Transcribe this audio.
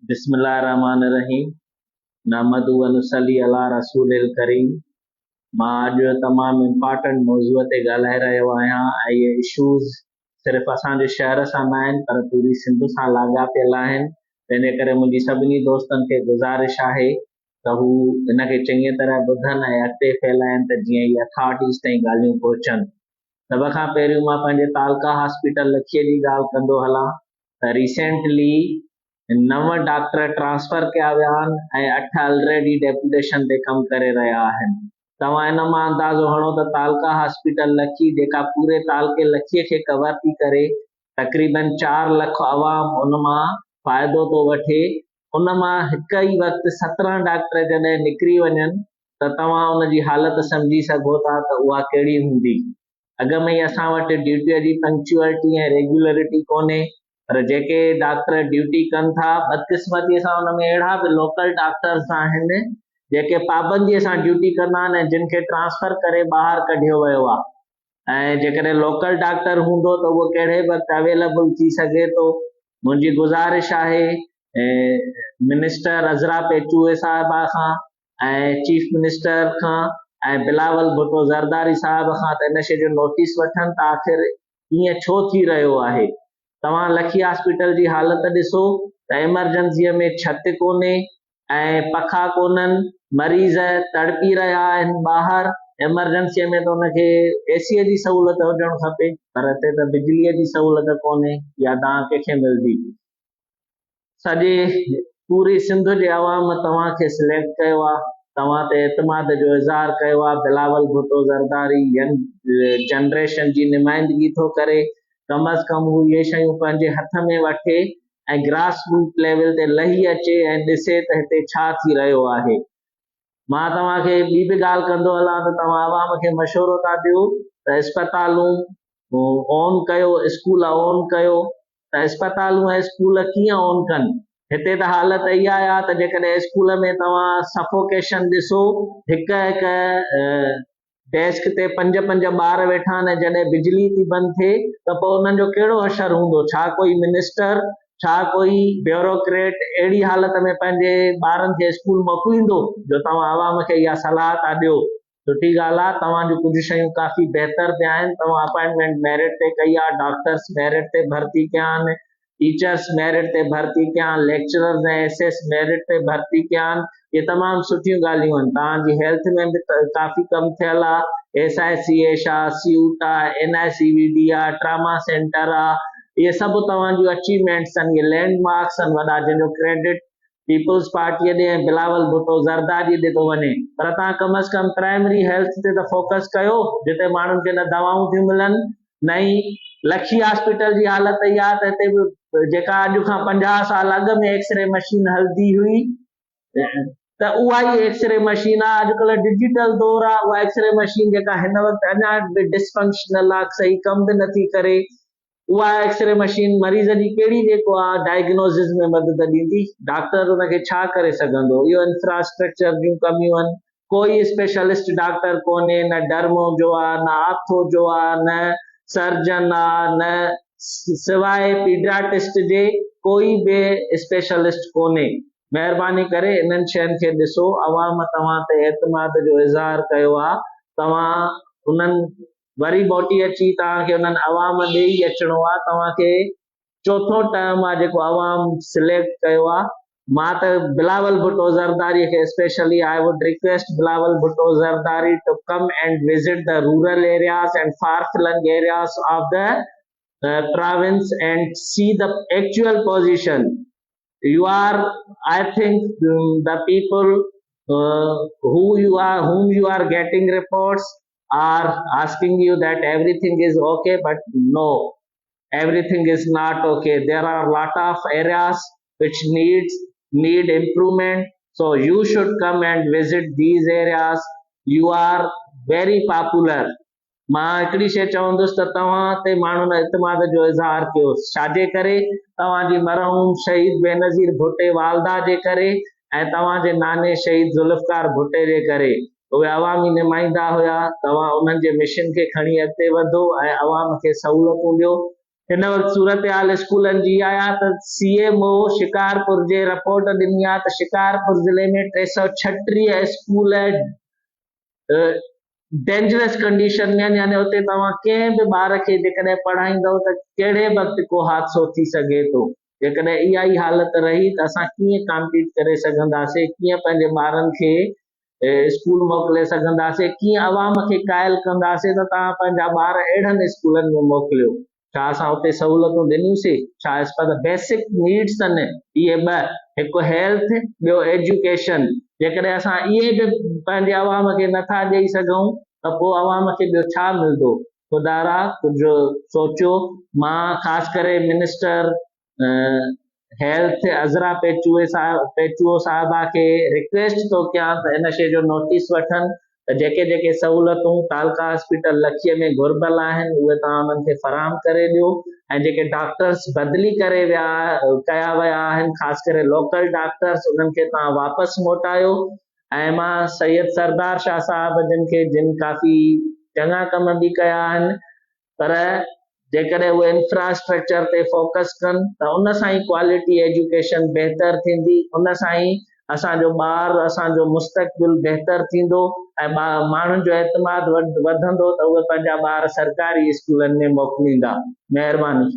बिस्मिल्लाहिर्रहमानिर्रहीम। नहमदु व नुसल्ली अला रसूलिल करीम। मां अॼु तमामु इम्पोर्टेंट मौज़ूअ ते ॻाल्हाए रहियो आहियां ऐं इहे इशूज़ सिर्फ़ु असांजे शहर सां न आहिनि पर पूरी सिंध सां लाॻापियल आहिनि। तंहिंजे करे मुंहिंजी सभिनी दोस्तनि खे गुज़ारिश आहे त हू हिनखे चङी तरह ॿुधनि ऐं अॻिते फैलाइनि त जीअं इहे अथॉरिटीज़ ताईं ॻाल्हियूं पहुचनि। सभ खां पहिरियों मां पंहिंजे तालका हॉस्पिटल लखीअ जी ॻाल्हि कंदो हलां त रिसेंटली 9 डॉक्टर ट्रांसफर कया विया आहिनि ऐं 8 ऑलरेडी डेपुटेशन ते कमु करे रहिया आहिनि। तव्हां इन मां अंदाज़ो हणो त तालका हॉस्पिटल लखी जेका पूरे तालके लखीअ खे कवर थी करे तक़रीबन 4 लख अवाम उन मां फ़ाइदो थो वठे। उन मां हिकु ई वक़्तु 17 डॉक्टर जॾहिं निकिरी वञनि त तव्हां उन जी हालत सम्झी सघो था त उहा कहिड़ी हूंदी। अॻ में ई असां वटि ड्यूटीअ जी पंक्चुअलिटी ऐं रेगुलरिटी कोन्हे पर जेके डॉक्टर ड्यूटी कनि था बदकिस्मतीअ सां उन में अहिड़ा बि लोकल डॉक्टर्स आहिनि जेके पाबंदीअ सां ड्यूटी कंदा आहिनि ऐं जिन खे ट्रांसफर करे ॿाहिरि कढियो वियो आहे। ऐं जेकॾहिं लोकल डॉक्टर हूंदो त उहो कहिड़े वक़्तु अवेलेबल थी सघे थो। मुंहिंजी गुज़ारिश आहे मिनिस्टर अज़रा पेचूए साहिबा खां ऐं चीफ मिनिस्टर खां ऐं बिलावल भुट्टो ज़रदारी साहिब खां त इन शइ जो नोटिस वठनि त आख़िर ईअं छो थी रहियो आहे। तव्हां लखी हॉस्पिटल जी हालत ॾिसो त एमरजेंसीअ में छत कोन्हे ऐं पखा कोन्हनि, मरीज़ तड़पी रहिया आहिनि ॿाहिरि। एमरजेंसीअ में त हुनखे एसीअ जी सहूलियत हुजणु खपे पर हिते त बिजलीअ जी सहूलियत कोन्हे या तव्हां कंहिंखे मिलंदी। सॼे पूरी सिंध जे अवाम तव्हांखे सिलेक्ट कयो आहे, तव्हां ते एतमाद जो इज़हार कयो आहे। बिलावल भुट्टो ज़रदारी यंग जनरेशन जी नुमाइंदगी थो करे। कम अज़ कम हू इहे शयूं पंहिंजे हथ में वठे ऐं ग्रास रूट लेवल ते लही अचे ऐं ॾिसे त हिते छा थी रहियो आहे। मां तव्हांखे ॿी बि ॻाल्हि कंदो हलां त तव्हां अवाम खे मशवरो था ॾियो त इस्पतालूं ऑन कयो, स्कूल ऑन कयो। त इस्पतालूं ऐं स्कूल कीअं ऑन कनि? हिते त हालत इहा आहे त जेकॾहिं स्कूल में तव्हां सफोकेशन ॾिसो, हिकु डेस्क ते 5-5 ॿार वेठा आहिनि ऐं जॾहिं बिजली थी बंदि थिए त पोइ उन्हनि जो कहिड़ो असर हूंदो? छा कोई मिनिस्टर, छा कोई ब्यूरोक्रेट अहिड़ी हालत में पंहिंजे ॿारनि खे स्कूल मोकिलींदो जो तव्हां अवाम खे इहा सलाह था ॾियो? सुठी ॻाल्हि आहे, तव्हांजूं कुझु शयूं काफ़ी बहितर थिया आहिनि। तव्हां अपॉइंटमेंट मेरिट ते कई आहे, डॉक्टर्स मेरिट ते भर्ती कया आहिनि, टीचर्स मेरिट ते भर्ती कया आहिनि, लेक्चरर्स ऐं एसएस मेरिट ते भर्ती कया आहिनि। ये तमामु सुठियूं ॻाल्हियूं आहिनि। तव्हांजी हेल्थ में बि काफ़ी कमु थियल आहे। SICH आहे, CUT आहे, NICVD आहे, ट्रामा सेंटर आहे। इहे सभु तव्हांजूं अचीवमेंट्स आहिनि, इहे लैंडमार्क्स आहिनि वॾा जंहिंजो क्रेडिट पीपुल्स पार्टीअ ॾे ऐं बिलावल भुट्टो ज़रदारी ॾे थो वञे। पर तव्हां कम अज़ कम प्राइमरी हेल्थ ते त फोकस कयो जिते माण्हुनि खे न दवाऊं थियूं मिलनि। नई लखी हॉस्पिटल जी हालत इहा त हिते बि जेका अॼु खां 50 साल अॻु में एक्सरे मशीन हलंदी हुई त उहा ई एक्सरे मशीन आहे। अॼुकल्ह डिजिटल दौर आहे। उहा एक्सरे मशीन जेका हिन वक़्तु अञा बि डिसफंक्शनल आहे, सही कमु बि नथी करे, उहा एक्सरे मशीन मरीज़ जी कहिड़ी जेको आहे डायग्नोसिस में मदद ॾींदी? डॉक्टर उनखे छा करे सघंदो? इहो इंफ्रास्ट्रक्चर जूं कमियूं आहिनि। कोई स्पेशलिस्ट डॉक्टर कोन्हे, न डर्मो जो आहे, न आर्थो जो आहे, न सर्जन आहे, न सवाइ पीडियाट्रिस्ट जे कोई बि स्पेशलिस्ट कोन्हे। महिरबानी करे इन्हनि शयुनि खे ॾिसो। अवाम तव्हां ते एतमाद जो इज़हार कयो आहे। तव्हां उन्हनि वरी मोटी अची तव्हांखे उन्हनि अवाम ॾे ई अचिणो आहे। तव्हांखे चोथों टर्म आहे जेको अवाम सिलेक्ट कयो आहे। मां त बिलावल भुट्टो ज़रदारी खे specially I would request Bilawal Bhutto Zardari to come and visit the rural areas and far flung areas of the province and see the actual position. You are, I think, the people whom you are getting reports are asking you that everything is okay, but no, everything is not okay. There are a lot of areas which need improvement. So you should come and visit these areas. You are very popular. मां हिकिड़ी शइ चवंदुसि त तव्हां ते माण्हुनि एतमाद जो इज़हार कयो। छाजे करे? तव्हांजी मरहूम शहीद बेनज़ीर भुट्टे वालदा जे करे ऐं तव्हांजे नाने शहीद ज़ुल्फ़कार भुट्टे जे करे। उहे अवामी नुमाइंदा हुया। तव्हां उन्हनि जे मिशन खे खणी अॻिते वधो ऐं अवाम खे सहूलियतूं ॾियो। हिन वक़्तु सूरत हाल स्कूलनि जी आया त CMO शिकारपुर जे रिपोर्ट ॾिनी आहे त शिकारपुर ज़िले में 336 स्कूल डेंजरस कंडीशन में आहिनि, यानी हुते तव्हां कंहिं बि ॿार खे जेकॾहिं पढ़ाईंदव त कहिड़े वक़्तु को हादसो थी सघे थो। जेकॾहिं इहा ई हालत रही त असां कीअं कॉम्पीट करे सघंदासीं, कीअं पंहिंजे ॿारनि खे स्कूल मोकिले सघंदासीं, कीअं अवाम खे क़ाइल कंदासीं त तव्हां पंहिंजा ॿार अहिड़नि स्कूलनि में मोकिलियो। छा असां हुते सहूलियतूं ॾिनियूंसीं? छा as per the basic needs आहिनि इहे ॿ, हिकु हेल्थ, ॿियो एजुकेशन। जेकॾहिं असां इहे बि पंहिंजे अवाम खे नथा ॾेई सघूं त पोइ अवाम खे ॿियो छा मिलंदो? ख़ुदा कुझु सोचियो। मां ख़ासि करे मिनिस्टर हेल्थ अज़रा पेचुओ साहिबा खे रिक्वेस्ट थो कयां त इन शइ जो नोटिस वठनि त जेके सहूलियतूं तालका हॉस्पिटल लखीअ में घुर्बल आहिनि उहे तव्हां उन्हनि खे फराहम करे ॾियो, ऐं जेके डॉक्टर्स बदिली करे कया विया आहिनि, ख़ासि करे लोकल डॉक्टर्स, उन्हनि खे तव्हां वापसि मोटायो। ऐं मां सैयद सरदार शाह साहिब जिन काफ़ी चङा कम बि कया आहिनि, पर जेकॾहिं उहे इंफ्रास्ट्रक्चर ते फोकस कनि त उन सां ई क्वालिटी एजुकेशन बहितर थींदी, उन सां ई असांजो ॿार, असांजो मुस्तक़बिल बहितर थींदो ऐं माण्हुनि जो एतमाद वधंदो त उहे पंहिंजा ॿार सरकारी स्कूलनि में मोकिलींदा। महिरबानी।